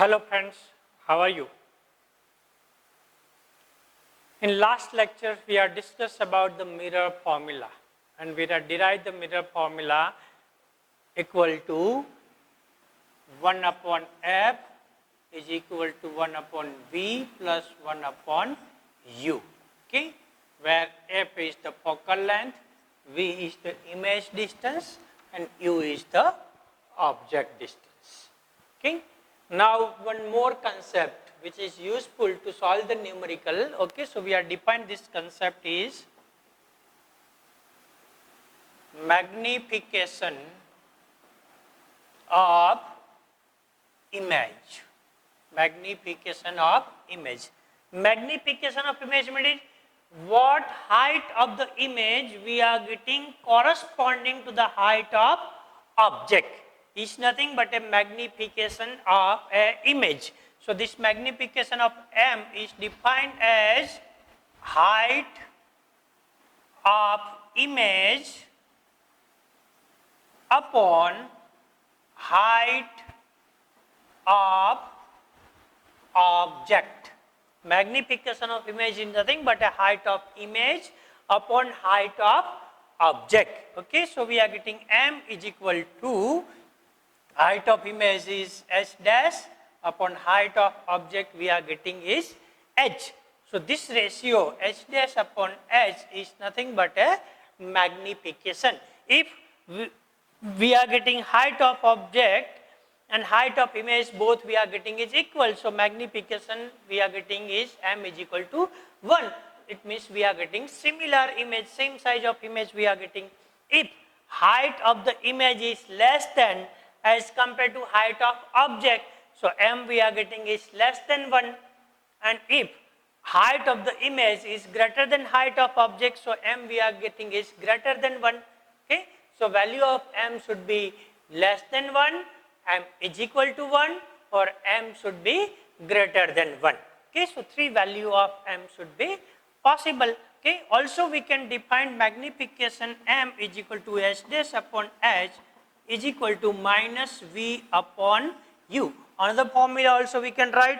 Hello friends, how are you? In last lecture, we have discussed about the mirror formula and we have derived the mirror formula equal to 1 upon f is equal to 1 upon v plus 1 upon u, okay? Where f is the focal length, v is the image distance and u is the object distance, okay? Now, one more concept which is useful to solve the numerical, okay? So, we have defined this concept is magnification of image. Magnification of image. Magnification of image means what height of the image we are getting corresponding to the height of object is nothing but a magnification of an image. So, this magnification of m is defined as height of image upon height of object. Magnification of image is nothing but a height of image upon height of object. Okay, so we are getting m is equal to height of image is h dash upon height of object we are getting is h. So this ratio h dash upon h is nothing but a magnification. If we are getting height of object and height of image both we are getting is equal. So magnification we are getting is m is equal to 1. It means we are getting similar image, same size of image we are getting. If height of the image is less than as compared to height of object, so m we are getting is less than 1. And if height of the image is greater than height of object, so m we are getting is greater than 1. Okay? So value of m should be less than 1, m is equal to 1 or m should be greater than 1. Okay? So three value of m should be possible. Okay? Also we can define magnification m is equal to h dash upon h is equal to minus v upon u. Another formula also we can write.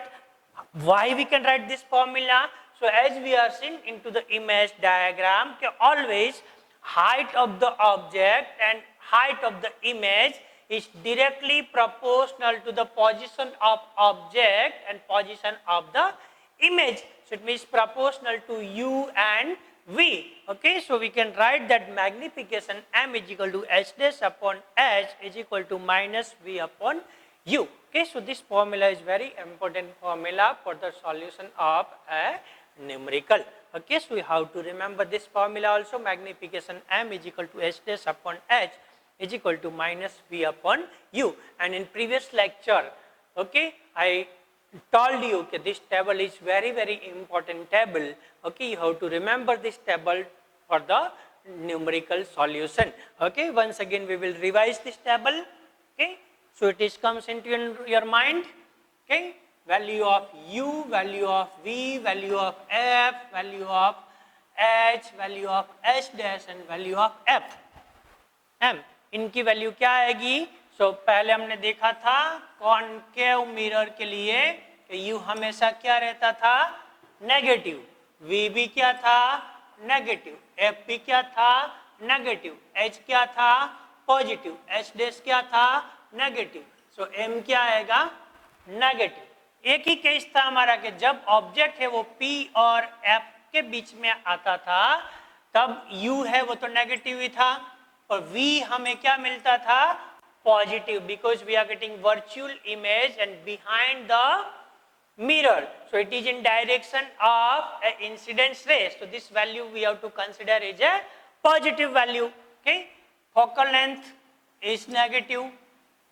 Why we can write this formula? So as we are seen into the image diagram, always height of the object and height of the image is directly proportional to the position of object and position of the image. So it means proportional to u and v. Okay, so we can write that magnification m is equal to h dash upon h is equal to minus v upon u. Okay, so this formula is very important formula for the solution of a numerical. Okay, so we have to remember this formula also. Magnification m is equal to h dash upon h is equal to minus v upon u. And in previous lecture, okay, I told you okay, this table is very important table. Okay, you have to remember this table for the numerical solution. Okay, once again we will revise this table. Okay, so it is comes into your mind. Okay, value of u, value of v, value of f, value of h, value of h dash and value of f. m इनकी value क्या आएगी? सो पहले हमने देखा था concave mirror के लिए u हमेशा क्या रहता था? नेगेटिव. v भी क्या था? नेगेटिव. f भी क्या था? नेगेटिव. h क्या था? पॉजिटिव. h डैश क्या था? नेगेटिव. सो m क्या आएगा? नेगेटिव. एक ही केस था हमारा कि जब ऑब्जेक्ट है वो p और f के बीच में आता था तब u है वो तो नेगेटिव ही था और v हमें क्या मिलता था? Positive. Because we are getting virtual image and behind the mirror, so it is in direction of a incidence ray. So this value we have to consider is a positive value. Okay, focal length is negative,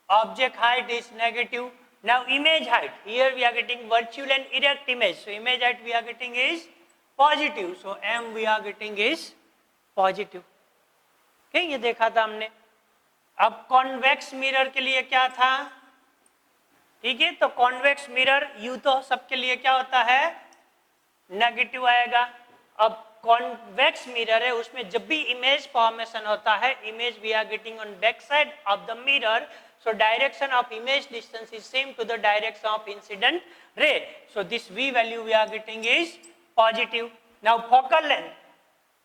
object height is negative. Now image height, here we are getting virtual and erect image, so image height we are getting is positive, so m we are getting is positive. Okay, ये देखा था हमने. अब convex mirror के लिए क्या था? ठीक है, तो कॉन्वेक्स मिरर यू तो सबके लिए क्या होता है? नेगेटिव आएगा. अब कॉन्वेक्स मिरर है उसमें जब भी इमेज फॉर्मेशन होता है, image we are getting on back side of the mirror, so direction of image distance is same to the direction of incident ray, so this v value we are getting is positive. Now focal length,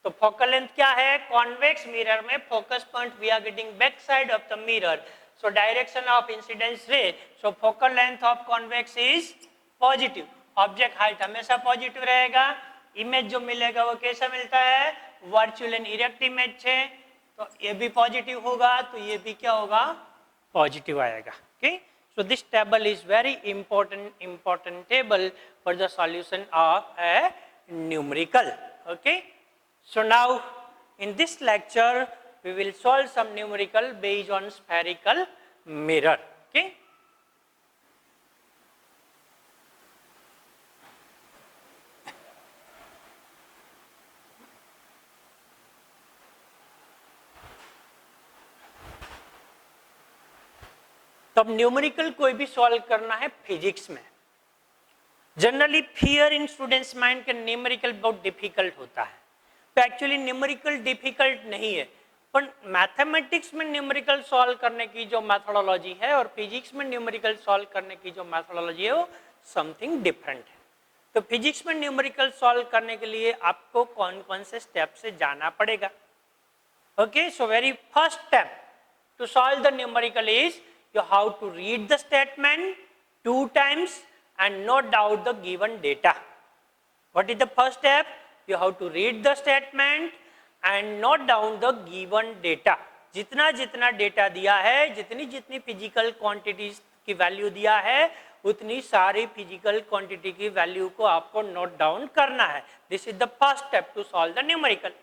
तो focal length क्या है, convex mirror में focus point we are getting back side of the mirror, so direction of incidence ray, so focal length of convex is positive. Object height हमेशा positive रहेगा. Image जो मिलेगा वो कैसा मिलता है, वर्चुअल एंड इरेक्ट इमेज है, तो ये भी पॉजिटिव होगा, तो ये भी क्या होगा, पॉजिटिव आएगा. Okay, so this table is very important table for the solution of a numerical. Okay, so now in this lecture we will solve some numerical based on spherical mirror. Okay, तो अब numerical कोई भी solve करना है physics में, generally fear इन students mind के numerical बहुत difficult होता है, तो एक्चुअली न्यूमेरिकल डिफिकल्ट नहीं है, पर मैथमेटिक्स में न्यूमेरिकल सॉल्व करने की जो मैथोडोलॉजी है और फिजिक्स में न्यूमेरिकल सॉल्व करने की जो मैथोडोलॉजी है वो समथिंग डिफरेंट है. तो फिजिक्स में न्यूमेरिकल सॉल्व करने के लिए आपको कौन कौन से स्टेप से जाना पड़ेगा. Okay, so very first step to solve the numerical is you have to read the statement 2 times and note down the given data. What is the first step? You have to read the statement and note down the given data. जितना जितना data दिया है, जितनी जितनी physical quantities की value दिया है, उतनी सारी फिजिकल क्वांटिटी की वैल्यू को आपको नोट डाउन करना है. This is the first step to solve the numerical.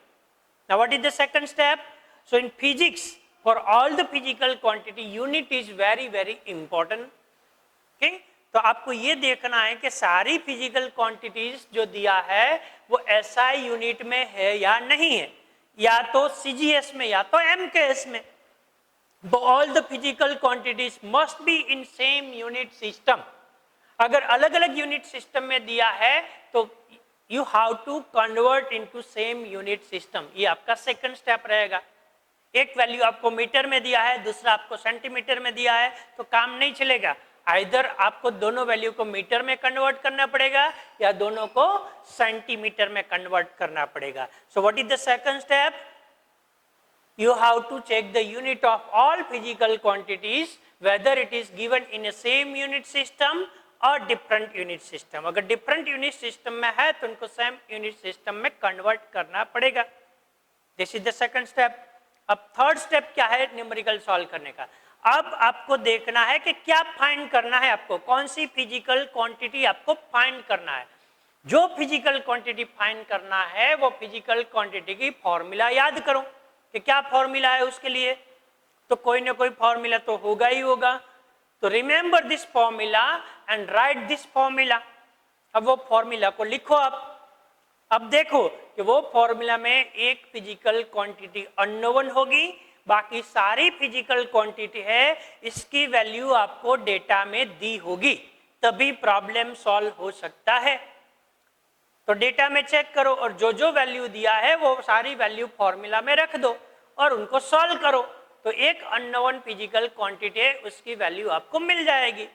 Now what is the second step? So in physics for all the physical quantity unit is very important. Okay, तो आपको ये देखना है कि सारी फिजिकल क्वांटिटीज जो दिया है वो SI यूनिट में है या नहीं है, या तो CGS में या तो MKS में. all the physical quantities must be in same unit system. अगर अलग अलग यूनिट सिस्टम में दिया है तो you have to convert into same unit system. ये आपका सेकंड स्टेप रहेगा. एक वैल्यू आपको मीटर में दिया है, दूसरा आपको सेंटीमीटर में दिया है, तो काम नहीं चलेगा. आइदर आपको दोनों वैल्यू को मीटर में कन्वर्ट करना पड़ेगा या दोनों को सेंटीमीटर में कन्वर्ट करना पड़ेगा. So what is the second step? You have to check the unit of all physical quantities whether it is given in a same unit system और डिफरेंट यूनिट सिस्टम. अगर डिफरेंट यूनिट सिस्टम में है तो उनको same unit system में convert करना पड़ेगा. This is the second step. अब थर्ड स्टेप क्या है न्यूमेरिकल सॉल्व करने का? अब आपको देखना है कि क्या फाइंड करना है, आपको कौन सी फिजिकल क्वांटिटी आपको फाइंड करना है. जो फिजिकल क्वांटिटी फाइंड करना है वो फिजिकल क्वांटिटी की फॉर्मूला याद करो कि क्या फॉर्मूला है उसके लिए. तो कोई ना कोई फॉर्मूला तो होगा ही होगा. तो remember this formula and right this formula. अब वो फॉर्मूला को लिखो आप. अब देखो कि वो फॉर्मूला में एक फिजिकल क्वांटिटी अननोन होगी, बाकी सारी फिजिकल क्वांटिटी है, इसकी वैल्यू आपको डेटा में दी होगी, तभी प्रॉब्लम सॉल्व हो सकता है. तो डेटा में चेक करो और जो जो वैल्यू दिया है वो सारी वैल्यू फॉर्मूला में रख दो और उनको सॉल्व करो. तो एक अननोन फिजिकल क्वांटिटी है, उसकी वैल्यू आपको मिल जाएगी.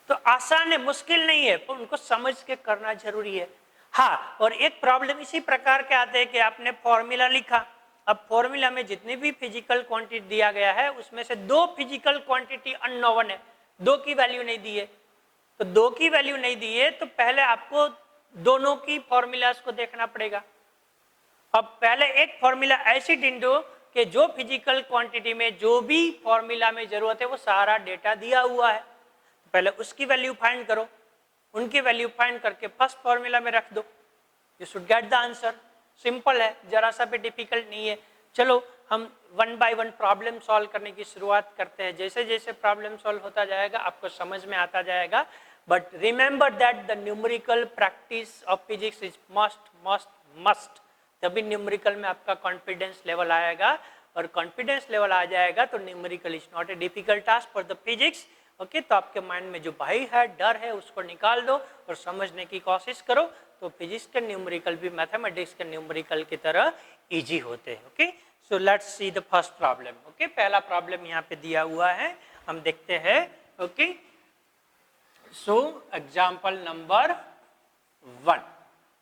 तो आसान है, मुश्किल नहीं है, पर उनको समझ के करना जरूरी है. हाँ, और एक प्रॉब्लम इसी प्रकार के आते हैं कि आपने फॉर्मूला लिखा. अब फॉर्मूला में जितनी भी फिजिकल क्वांटिटी दिया गया है उसमें से दो फिजिकल क्वांटिटी अननोन है, दो की वैल्यू नहीं दी है. तो दो की वैल्यू नहीं दी है तो पहले आपको दोनों की फॉर्मूलाज को देखना पड़ेगा. अब पहले एक फॉर्मूला ऐसी ढूंढो कि जो फिजिकल क्वांटिटी में जो भी फॉर्मूला में जरूरत है वो सारा डेटा दिया हुआ है. पहले उसकी वैल्यू फाइंड करो, उनकी वैल्यू फाइंड करके फर्स्ट फॉर्मूला में रख दो. You should get the answer. Simple है, जरा सा भी डिफिकल्ट नहीं है. चलो हम one by one problem solve करने की शुरुआत करते हैं. जैसे जैसे प्रॉब्लम सॉल्व होता जाएगा आपको समझ में आता जाएगा. But remember that the numerical practice of physics is must. तभी न्यूमेरिकल में आपका कॉन्फिडेंस लेवल आएगा, और कॉन्फिडेंस लेवल आ जाएगा तो numerical is not a difficult task for the physics. Okay, तो आपके माइंड में जो भय है, डर है, उसको निकाल दो और समझने की कोशिश करो. तो फिजिक्स के न्यूमेरिकल भी मैथमेटिक्स के न्यूमेरिकल की तरह इजी होते हैं. Okay, so let's see the first problem. Okay, पहला प्रॉब्लम यहाँ पे दिया हुआ है, हम देखते हैं. Okay, so example number 1.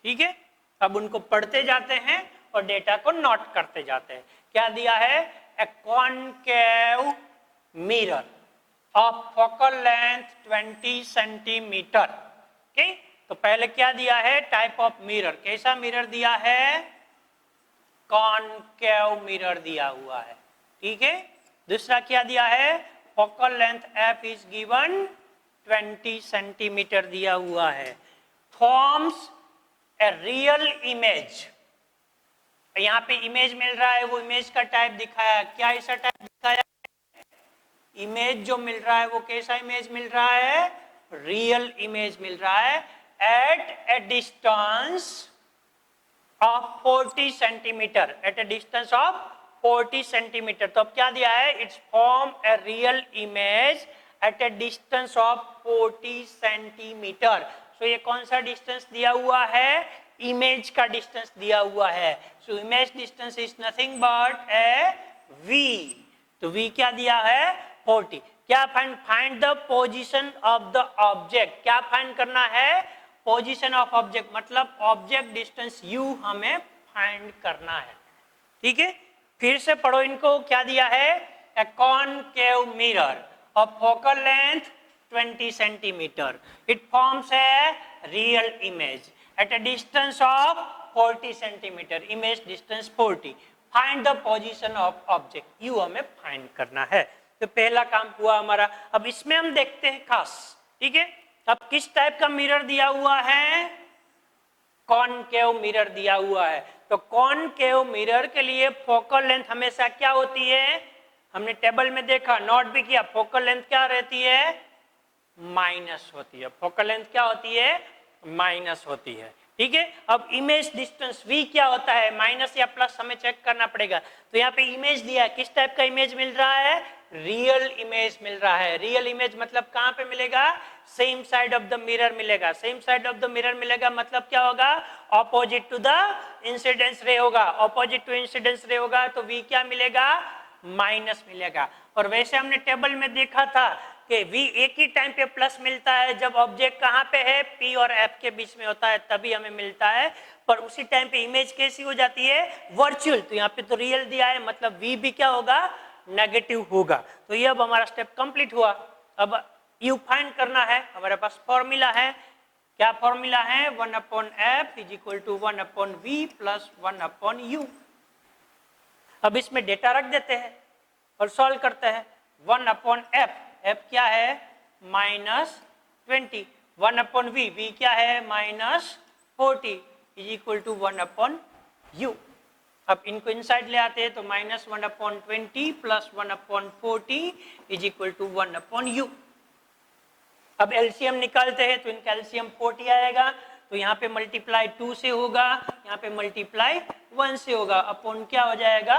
ठीक है, अब उनको पढ़ते जाते हैं और डेटा को नोट करते जाते हैं. क्या दिया है? ए concave mirror of focal length 20 centimetre. Okay, तो पहले क्या दिया है? Type of mirror. कैसा मिरर दिया है? कॉनकेव मिरर दिया हुआ है. ठीक है, दूसरा क्या दिया है? Focal length f is given 20 centimetre दिया हुआ है. Forms a real image. यहाँ पे इमेज मिल रहा है, वो इमेज का टाइप दिखाया. क्या ऐसा टाइप दिखाया? इमेज जो मिल रहा है वो कैसा इमेज मिल रहा है? रियल इमेज मिल रहा है at a distance of 40 centimetre. At a distance of 40 centimetre. तो अब क्या दिया है? It's form a real image at a distance of 40 centimetre. So ये कौन सा डिस्टेंस दिया हुआ है? इमेज का डिस्टेंस दिया हुआ है. So image distance is nothing but A v. तो v क्या दिया है? 40. क्या find the position of the object. क्या फाइंड करना है? पोजीशन ऑफ ऑब्जेक्ट, मतलब ऑब्जेक्ट डिस्टेंस u हमें फाइंड करना है. ठीक है, फिर से पढ़ो इनको. क्या दिया है? ए concave mirror of focal length 20 centimetre. It forms a real image at a distance of 40 centimeter. Image distance 40. Find the position of object. U हमें find करना है. तो पहला काम हुआ हमारा. अब इसमें हम देखते हैं खास. ठीक है, अब किस टाइप का मिरर दिया हुआ है? कॉनकेव मिरर दिया हुआ है. तो कॉनकेव मिरर के लिए फोकल लेंथ हमेशा क्या होती है? हमने टेबल में देखा, नोट भी किया. फोकल लेंथ क्या रहती है? माइनस होती है. फोकल लेंथ क्या होती है? माइनस होती है. ठीक है, अब इमेज डिस्टेंस v क्या होता है? माइनस या प्लस हमें चेक करना पड़ेगा. तो यहाँ पे इमेज दिया है. किस टाइप का इमेज मिल रहा है? रियल इमेज मिल रहा है. रियल इमेज मतलब कहाँ पे मिलेगा? Same side of the mirror मिलेगा. Same side of the mirror मिलेगा मतलब क्या होगा? ऑपोजिट टू द इंसिडेंस रे होगा. ऑपोजिट टू इंसिडेंस रे होगा तो v क्या मिलेगा? माइनस मिलेगा. और वैसे हमने टेबल में देखा था कि v एक ही टाइम पे प्लस मिलता है जब ऑब्जेक्ट कहाँ पे है? p और f के बीच में होता है, तभी हमें मिलता है. पर उसी टाइम पे इमेज कैसी हो जाती है? वर्चुअल. तो यहाँ पे तो रियल दिया है, मतलब v भी क्या होगा? नेगेटिव होगा. तो ये अब हमारा स्टेप कंप्लीट हुआ. अब u फाइंड करना है. हमारे पास फॉर्मूला है. क्या फॉर्मूला है? 1/f is equal to 1/v plus 1/u. अब इसमें डेटा रख देते हैं और सॉल्व करते हैं. 1/f. f क्या है? -20. 1/v. v क्या है? -40 इज इक्वल टू 1/u. अब इनको इनसाइड ले आते हैं तो -1/20 plus 1/40 is equal to 1/u. अब एलसीएम निकालते हैं तो इनका एलसीएम 40 आएगा. तो यहाँ पे मल्टीप्लाई 2 से होगा, यहाँ पे मल्टीप्लाई 1 से होगा. अपॉन क्या हो जाएगा?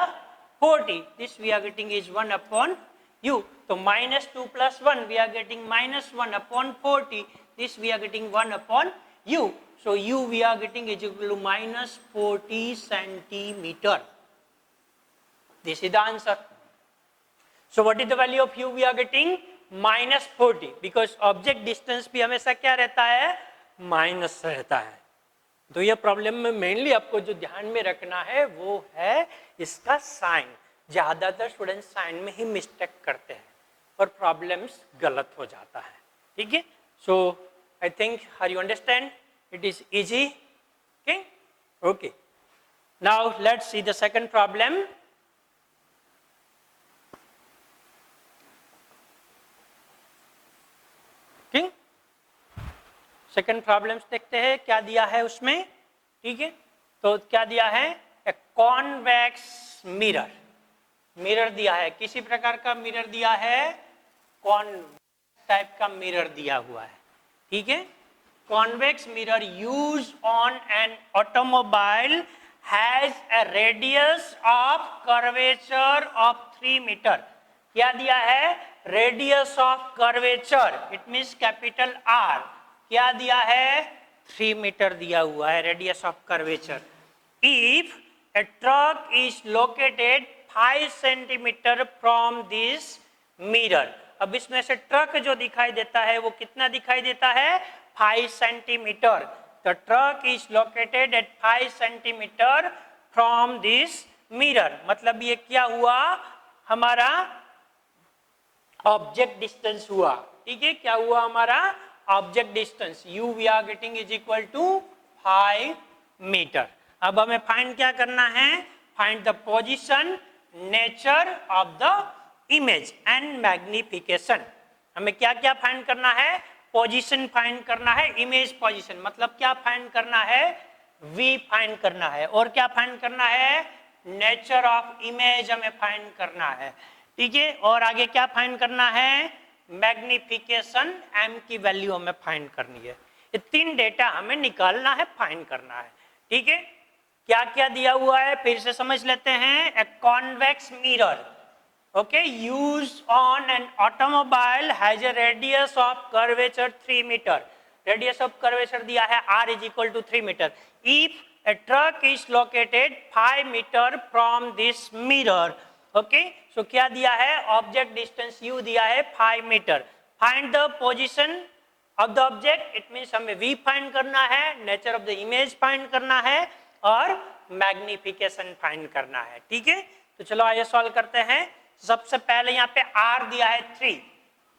40. This we are getting is 1/u. तो -2 plus 1 we are getting -1/40. This we are getting 1/u. So u we are getting is equal to -40 centimeter. This is the answer. So what is the value of u we are getting? -40. Because object distance भी हमेशा क्या रहता है? Minus रहता है. तो ये problem में मेनली आपको जो ध्यान में रखना है वो है इसका साइन. ज्यादातर स्टूडेंट साइन में ही मिस्टेक करते हैं और प्रॉब्लम्स गलत हो जाता है. ठीक है, so I think are you understand? It is easy. Okay, now let's see the second problem. ठीक, सेकंड प्रॉब्लम्स देखते हैं क्या दिया है उसमें. ठीक है, तो क्या दिया है? ए कॉन्वेक्स मिरर. मिरर दिया है. किसी प्रकार का मिरर दिया है? कॉन्वेक्स टाइप का मिरर दिया हुआ है. ठीक है, convex mirror use on an automobile has a radius of curvature of 3 metre. क्या दिया है? Radius of curvature. इट मीन्स कैपिटल R. क्या दिया है? 3 मीटर दिया हुआ है radius of curvature. If a truck is located 5 centimetre from this mirror, अब इसमें से ट्रक जो दिखाई देता है वो कितना दिखाई देता है 5 centimetre. The truck is located at 5 centimetre from this mirror, मतलब ये क्या हुआ हमारा ऑब्जेक्ट डिस्टेंस हुआ, ठीक है, क्या हुआ हमारा object distance, u we are getting is equal to 5 metre. अब हमें फाइंड क्या करना है, find the position, nature of the image and magnification. हमें क्या क्या फाइंड करना है, पोजीशन फाइंड करना है, इमेज पोजीशन मतलब क्या फाइंड करना है, v फाइंड करना है, और क्या फाइंड करना है, नेचर ऑफ इमेज हमें फाइंड करना है, ठीक है, और आगे क्या फाइंड करना है, मैग्निफिकेशन m की वैल्यू हमें फाइंड करनी है। ये 3 डेटा हमें निकालना है, फाइंड करना है, ठीक है। क्या क्या दिया हुआ है फिर से समझ लेते हैं। A convex mirror, okay, used on an automobile has a radius of curvature 3 metre, radius of curvature दिया है r is equal to 3 metre. If a truck is located 5 metre from this mirror, okay, so क्या दिया है, object distance u दिया है 5 metre. Find the position of the object, it means हमें v find करना है, nature of the image find करना है और मैग्निफिकेशन फाइंड करना है, ठीक है। तो चलो आइए सॉल्व करते हैं। सबसे पहले यहाँ पे r दिया है 3,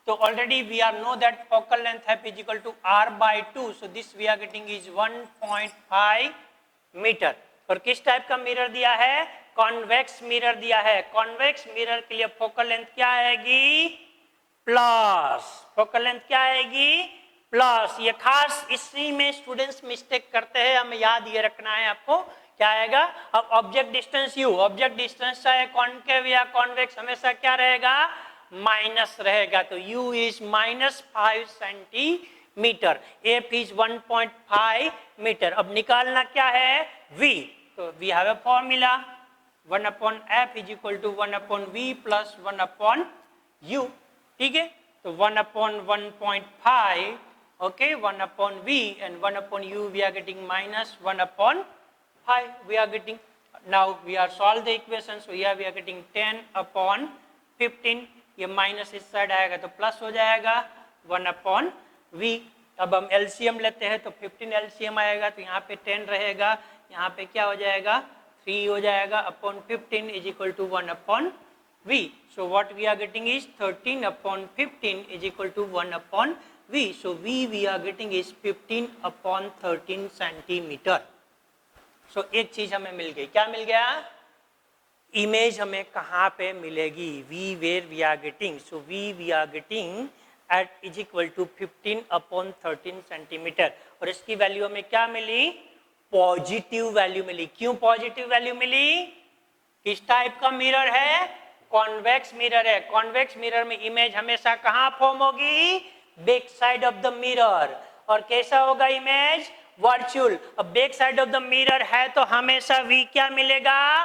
तो already we are no that focal length है is equal to r/2, so this we are getting is 1.5 metre. और किस टाइप का मिरर दिया है, कॉन्वेक्स मिरर दिया है। कॉन्वेक्स मिरर के लिए फोकल लेंथ क्या आएगी, प्लस, फोकल लेंथ क्या आएगी, प्लस। ये खास इसी में स्टूडेंट्स मिस्टेक करते हैं, हमें याद ये रखना है आपको, क्या आएगा। अब object distance u, object distance चाहे कॉन्केव या कॉन्वेक्स हमेशा क्या रहेगा, माइनस रहेगा, तो u is -5 centimetre, f is 1.5 metre. अब निकालना क्या है, v, तो we have a formula 1/f is equal to 1/v plus 1/u, ठीक है। तो 1/1.5, okay, 1/v and 1/u we are getting -1/5 we are getting, now we are solve the equation, so here we are getting 10/15, ये minus इस side आएगा तो plus हो जाएगा 1/v। अब हम एलसीएम लेते हैं तो 15 एलसीएम आएगा, तो यहाँ पे 10 रहेगा, यहाँ पे क्या हो जाएगा 3 हो जाएगा, upon 15 is equal to 1/v, so what we are getting is 13/15 is equal to 1/v, so we are getting is 15/13 centimetre. So एक चीज हमें मिल गई, क्या मिल गया, इमेज हमें कहाँ पे मिलेगी, v where we are getting, so we are getting at is equal to 15/13 centimetre. और इसकी वैल्यू हमें क्या मिली, पॉजिटिव वैल्यू मिली। क्यों पॉजिटिव वैल्यू मिली, किस टाइप का मिरर है, कॉन्वेक्स मिरर है। कॉन्वेक्स मिरर में इमेज हमेशा कहाँ फॉर्म होगी, back side of the mirror. और कैसा होगा इमेज, वर्चुअल। अब back side of the mirror है तो हमेशा v क्या मिलेगा,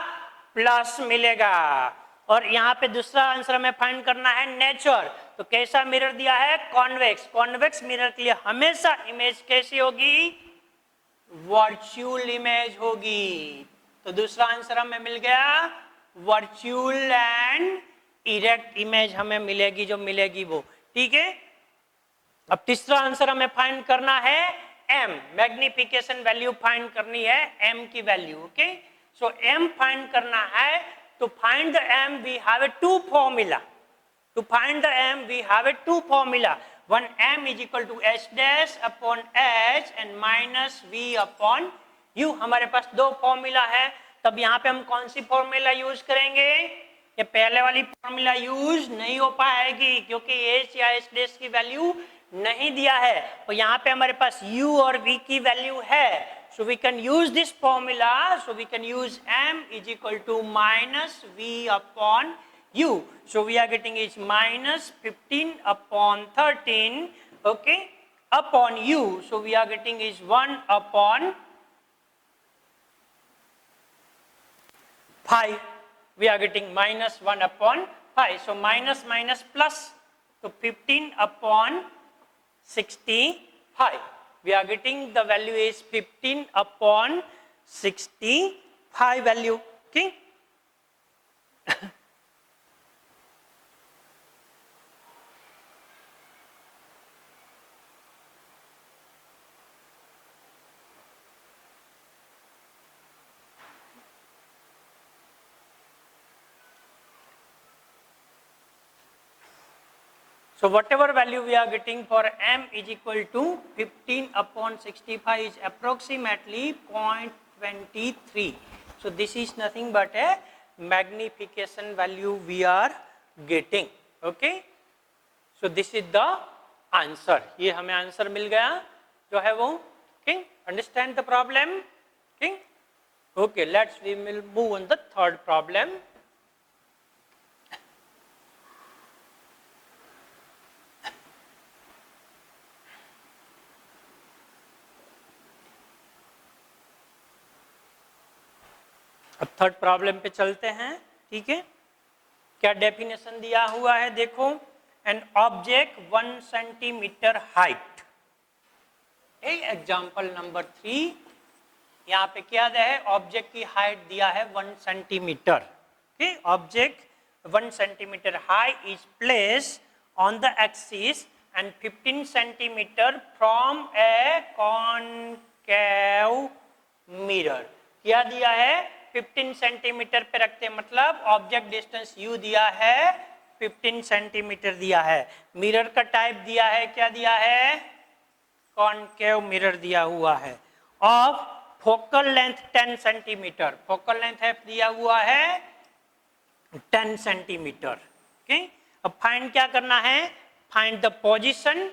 प्लस मिलेगा। और यहाँ पे दूसरा आंसर हमें फाइंड करना है नेचर, तो कैसा मिरर दिया है, कॉन्वेक्स। कॉन्वेक्स मिरर के लिए हमेशा इमेज कैसी होगी, वर्चुअल इमेज होगी। तो दूसरा आंसर हमें मिल गया, वर्चुअल एंड इरेक्ट इमेज हमें मिलेगी, जो मिलेगी वो, ठीक है। अब तीसरा आंसर हमें फाइंड करना है m, मैग्निफिकेशन वैल्यू फाइंड करनी है, m की वैल्यू, ओके। सो m फाइंड करना है, to find the m we have a two formula, to find the m we have a two formula, one m is equal to h dash upon h and minus v upon u। हमारे पास दो formula है, तब यहाँ पे हम कौन सी formula use करेंगे, ये पहले वाली फॉर्मूला यूज नहीं हो पाएगी क्योंकि h या h dash की वैल्यू नहीं दिया है। तो यहाँ पे हमारे पास u और v की वैल्यू है, so we can use this formula, so we can use m is equal to minus v upon u, so we are getting is minus 15/13, okay, upon u, so we are getting is 1/5, we are getting minus 1/5, so minus minus plus, so 15/65, we are getting the value is 15/65 value. Okay. So whatever value we are getting for m is equal to 15/65 is approximately 0.23. So this is nothing but a magnification value we are getting. Okay. So this is the answer. ये हमें answer मिल गया जो है वो. Okay. Understand the problem? Okay. Okay. We will move on the third problem. अब third problem पे चलते हैं. ठीक है. क्या डेफिनेशन दिया हुआ है देखो. An object 1 centimetre height. Example number 3. यहाँ पे क्या दिया है, ऑब्जेक्ट की हाइट दिया है 1 centimetre. Object 1 centimetre high is place on the axis and 15 centimetre from A concave mirror. क्या दिया है, 15 सेंटीमीटर पे रखते हैं, मतलब ऑब्जेक्ट डिस्टेंस u दिया है 15 सेंटीमीटर दिया है. मिरर का टाइप दिया है, क्या दिया है, कॉनकेव मिरर दिया हुआ है. Of focal length 10 centimetre. Focal length f दिया हुआ है 10 सेंटीमीटर. ओके. अब फाइंड क्या करना है, find the position,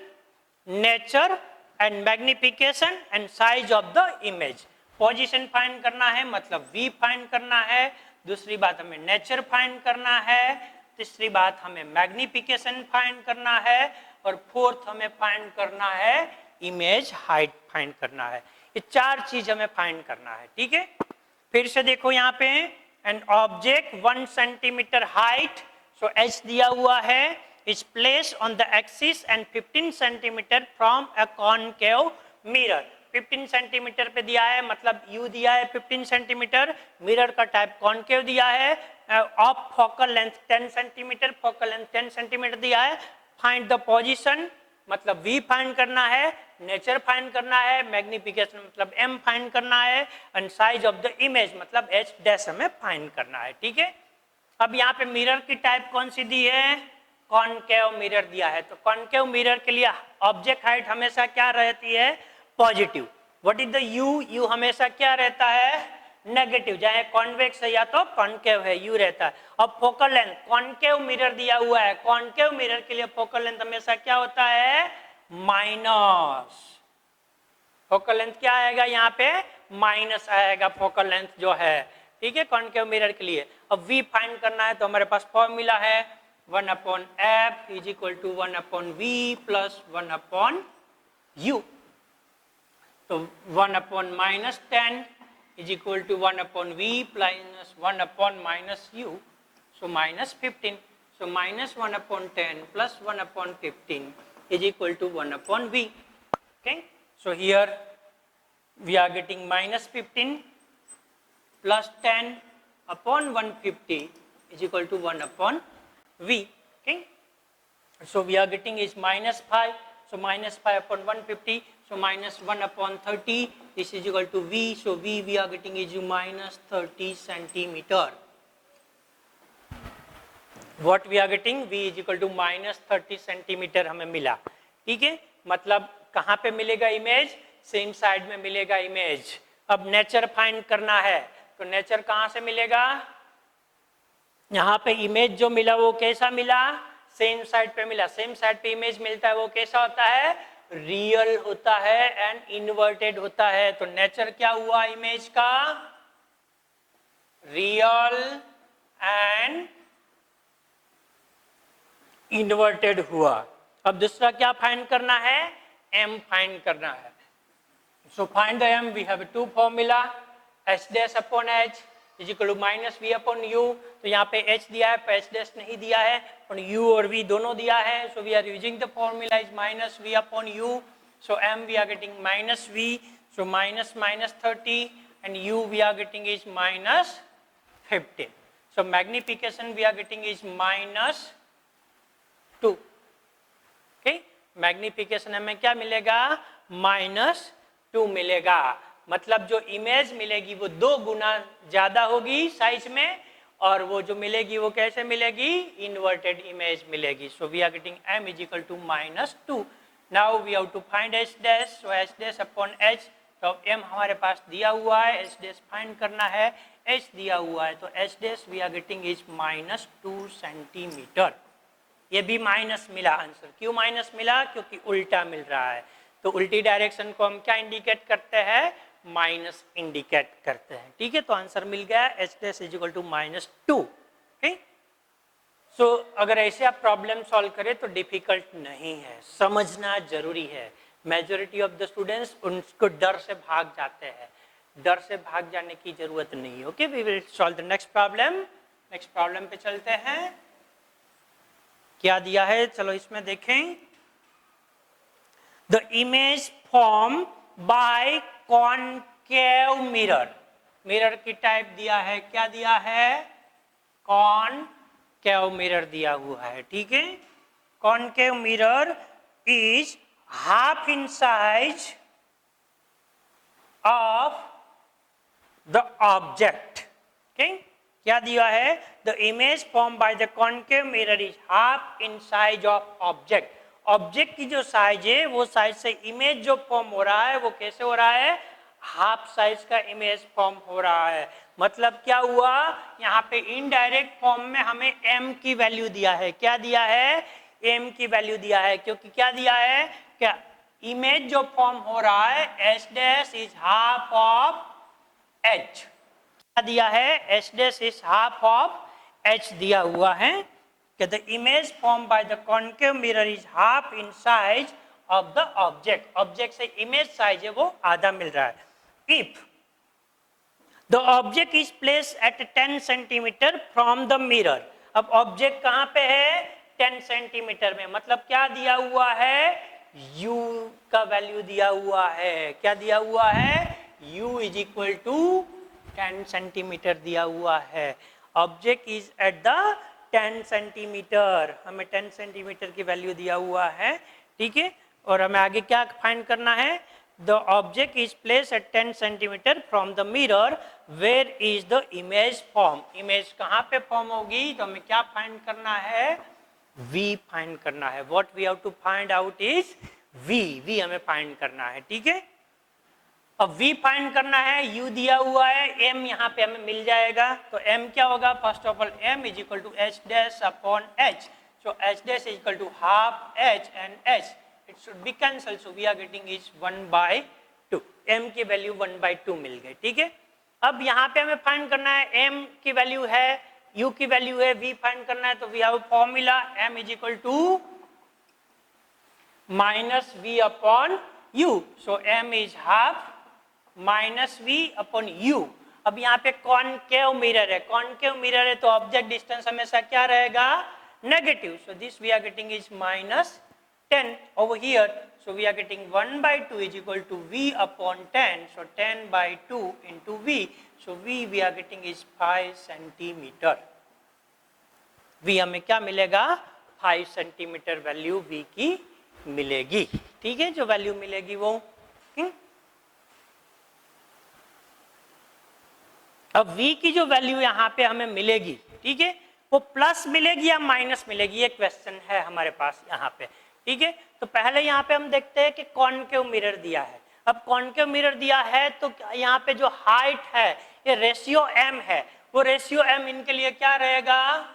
nature and magnification and size of the image. Position find करना है, मतलब v फाइंड करना है. दूसरी बात हमें नेचर फाइंड करना है. तीसरी बात हमें मैग्निफिकेशन फाइंड करना है. और फोर्थ हमें फाइंड करना है इमेज हाइट फाइंड करना है. ये 4 चीज हमें फाइंड करना है. ठीक है. फिर से देखो यहाँ पे an object 1 centimetre height. So h दिया हुआ है, is place on the axis and 15 centimetre from a concave mirror. 15 centimetre पे दिया है, मतलब u दिया है 15 सेंटीमीटर. मिरर का टाइप कॉनकेव दिया है. Of focal length 10 centimetre. Focal length 10 centimetre दिया है. फाइंड द पोजीशन, मतलब v फाइंड करना है. नेचर फाइंड करना है. मैग्निफिकेशन मतलब m फाइंड करना है. And size of the image मतलब h डैश हमें फाइंड करना है. ठीक है. अब यहाँ पे मिरर की टाइप कौन सी दी है, कॉनकेव मिरर दिया है. तो कॉनकेव मिरर के लिए ऑब्जेक्ट हाइट हमेशा क्या रहती है, positive. What is the u हमेशा क्या रहता है, नेगेटिव. चाहे कॉन्वेक्स है या तो कॉनकेव है, u रहता है. अब फोकल लेंथ, कॉनकेव मिरर दिया हुआ है. कॉनकेव मिरर के लिए फोकल लेंथ हमेशा क्या होता है, माइनस. फोकल लेंथ क्या आएगा, यहाँ पे माइनस आएगा फोकल लेंथ जो है. ठीक है, कॉनकेव मिरर के लिए. अब v फाइंड करना है, तो हमारे पास फॉर्मूला है 1/f is equal to 1/v plus 1/u. तो 1/-10 is equal to 1/v plus 1/-u. So -15. So -1/10 plus 1/15 is equal to 1/v. Okay. So here we are getting -15 plus 10 upon 150 is equal to 1/v. Okay. So we are getting is -5. So -5 upon 150. So -1/30. This is equal to v. So v we are getting is -30 centimeter. What we are getting, v is equal to -30 centimeter हमें मिला. ठीक है. मतलब कहाँ पे मिलेगा image, same side में मिलेगा इमेज. अब नेचर फाइंड करना है, तो नेचर कहाँ से मिलेगा, यहाँ पे इमेज जो मिला वो कैसा मिला, सेम साइड पे मिला. सेम साइड पे इमेज मिलता है वो कैसा होता है, रियल होता है एंड इन्वर्टेड होता है. तो नेचर क्या हुआ इमेज का, रियल एंड इन्वर्टेड हुआ. अब दूसरा क्या फाइंड करना है, m फाइंड करना है. So find the m. We have to formula, h dash upon h is equal to -v upon u. तो यहाँ पे h दिया है, h डैश नहीं दिया है, और u और v दोनों दिया है. So we are using the formula is -v upon u. So m we are getting minus v, so minus minus 30, and u we are getting is minus 15. So magnification we are getting is minus 2. Okay, magnification हमें क्या मिलेगा, -2 मिलेगा. मतलब जो image मिलेगी वो 2 गुना ज्यादा होगी साइज में, और वो जो मिलेगी वो कैसे मिलेगी, इन्वर्टेड इमेज मिलेगी. So we are getting m is equal to -2. Now we have to find h dash. So h dash upon h, तो m हमारे पास दिया हुआ है, h डैश फाइंड करना है, h दिया हुआ है, तो h dash we are getting is -2 centimetre. ये भी माइनस मिला आंसर. क्यों माइनस मिला, क्योंकि उल्टा मिल रहा है. तो उल्टी डायरेक्शन को हम क्या इंडिकेट करते हैं, माइनस इंडिकेट करते हैं. ठीक है, तो आंसर मिल गया h dash is equal to -2. ठीक, सो अगर ऐसे आप प्रॉब्लम सॉल्व करें तो डिफिकल्ट नहीं है, समझना जरूरी है. मेजॉरिटी ऑफ द स्टूडेंट्स उनको डर से भाग जाते हैं, डर से भाग जाने की जरूरत नहीं है. Okay, we will solve the next problem. Next problem पे चलते हैं. क्या दिया है, चलो इसमें देखें. The image form by concave mirror. Mirror की टाइप दिया है, क्या दिया है, कॉनकेव मिरर दिया हुआ है. ठीक है, concave mirror is half in size of the object. Okay, क्या दिया है, the image form by the concave mirror is half in size of object. Object की जो साइज है वो साइज से इमेज जो फॉर्म हो रहा है वो कैसे हो रहा है, हाफ साइज का इमेज फॉर्म हो रहा है. मतलब क्या हुआ, यहाँ पे इनडायरेक्ट फॉर्म में हमें m की वैल्यू दिया है. क्या दिया है, m की वैल्यू दिया है, क्योंकि क्या दिया है, क्या इमेज जो फॉर्म हो रहा है h dash is half of h. क्या दिया है, h dash is half of h दिया हुआ है. कि the image form by the concave mirror is half in size of the object. Object से इमेज साइज है वो आधा मिल रहा है. If the object is place at 10 centimetre from the mirror. अब ऑब्जेक्ट कहां पे है, 10 सेंटीमीटर में. मतलब क्या दिया हुआ है, u का वैल्यू दिया हुआ है. क्या दिया हुआ है, u is equal to 10 centimetre दिया हुआ है. Object is at the 10 centimetre, हमें 10 सेंटीमीटर की वैल्यू दिया हुआ है. ठीक है, और हमें आगे क्या फाइंड करना है, the object is place at 10 centimetre from the mirror, where is the image form. Image कहाँ पे फॉर्म होगी, तो हमें क्या फाइंड करना है, v फाइंड करना है. What we have to find out is v हमें फाइंड करना है. ठीक है, अब v फाइंड करना है, u दिया हुआ है, m यहाँ पे हमें मिल जाएगा. तो m क्या होगा, first of all m is equal to h dash upon h. So h dash is equal to half h and h, it should be cancel. So we are getting is 1/2. m की value 1/2 मिल गई. ठीक है, अब यहाँ पे हमें find करना है, m की वैल्यू है, u की वैल्यू है, v फाइंड करना है. तो we have formula m is equal to minus v upon u. So m is half minus v upon u. अब यहाँ पे कॉनकेव मिरर है, कॉनकेव मिरर है तो ऑब्जेक्ट डिस्टेंस हमेशा क्या रहेगा, negative. So this we are getting is -10 over here. So we are getting 1/2 is equal to v upon 10. So 10/2 into v. So we are getting is 5 centimetre. v हमें क्या मिलेगा, 5 centimetre value v की मिलेगी. ठीक है, जो value मिलेगी वो. अब v की जो वैल्यू यहाँ पे हमें मिलेगी, ठीक है, वो प्लस मिलेगी या माइनस मिलेगी, ये क्वेश्चन है हमारे पास यहाँ पे. ठीक है, तो पहले यहाँ पे हम देखते हैं कि कॉनकेव मिरर दिया है. अब कॉनकेव मिरर दिया है तो यहाँ पे जो हाइट है ये रेशियो m है, वो रेशियो m इनके लिए क्या रहेगा,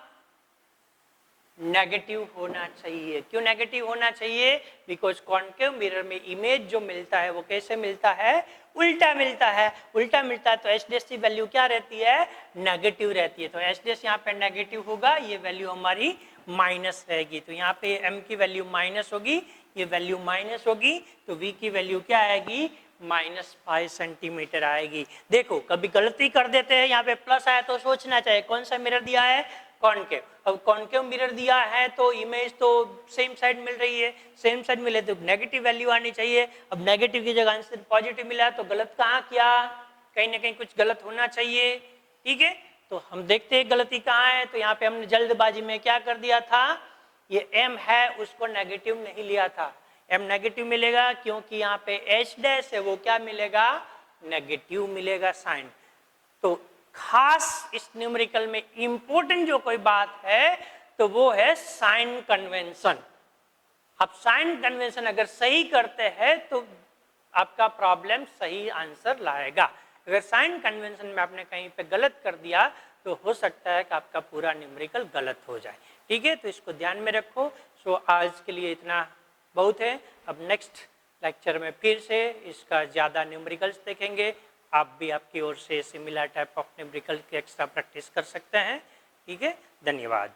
नेगेटिव होना चाहिए. क्यों नेगेटिव होना चाहिए, बिकॉज कॉनकेव मिरर में इमेज जो मिलता है वो कैसे मिलता है, उल्टा मिलता है. उल्टा मिलता है तो एच डैश की वैल्यू क्या रहती है, नेगेटिव रहती है. तो एच डैश यहाँ पे नेगेटिव होगा, ये वैल्यू हमारी माइनस रहेगी. तो यहाँ पे m की वैल्यू माइनस होगी, ये वैल्यू माइनस होगी, तो v की वैल्यू क्या आएगी, -5 सेंटीमीटर आएगी. देखो कभी गलती कर देते हैं, यहाँ पे प्लस आया तो सोचना चाहिए कौन सा मिरर दिया है, कॉनकेव। अब कॉनकेव मिरर दिया है तो इमेज तो सेम साइड मिल रही है, सेम साइड मिले तो नेगेटिव वैल्यू आनी चाहिए। अब नेगेटिव की जगह आंसर पॉजिटिव मिला तो गलत कहाँ किया, कहीं ना कहीं कुछ गलत होना चाहिए, ठीक है। तो हम देखते हैं गलती कहाँ है। तो यहाँ पे हमने जल्दबाजी में क्या कर दिया था, ये m है उसको नेगेटिव नहीं लिया था। m नेगेटिव मिलेगा क्योंकि यहाँ पे h डैश है, वो क्या मिलेगा, नेगेटिव मिलेगा साइन। तो खास इस न्यूमेरिकल में इंपॉर्टेंट जो कोई बात है तो वो है साइन कन्वेंशन। आप साइन कन्वेंशन अगर सही करते हैं तो आपका प्रॉब्लम सही आंसर लाएगा। अगर साइन कन्वेंशन में आपने कहीं पे गलत कर दिया तो हो सकता है कि आपका पूरा न्यूमेरिकल गलत हो जाए, ठीक है। तो इसको ध्यान में रखो। सो आज के लिए इतना बहुत है। अब नेक्स्ट लेक्चर में फिर से इसका ज़्यादा न्यूमेरिकल्स देखेंगे। आप भी आपकी ओर से सिमिलर टाइप ऑफ न्यूमेरिकल की एक्स्ट्रा प्रैक्टिस कर सकते हैं, ठीक है। धन्यवाद।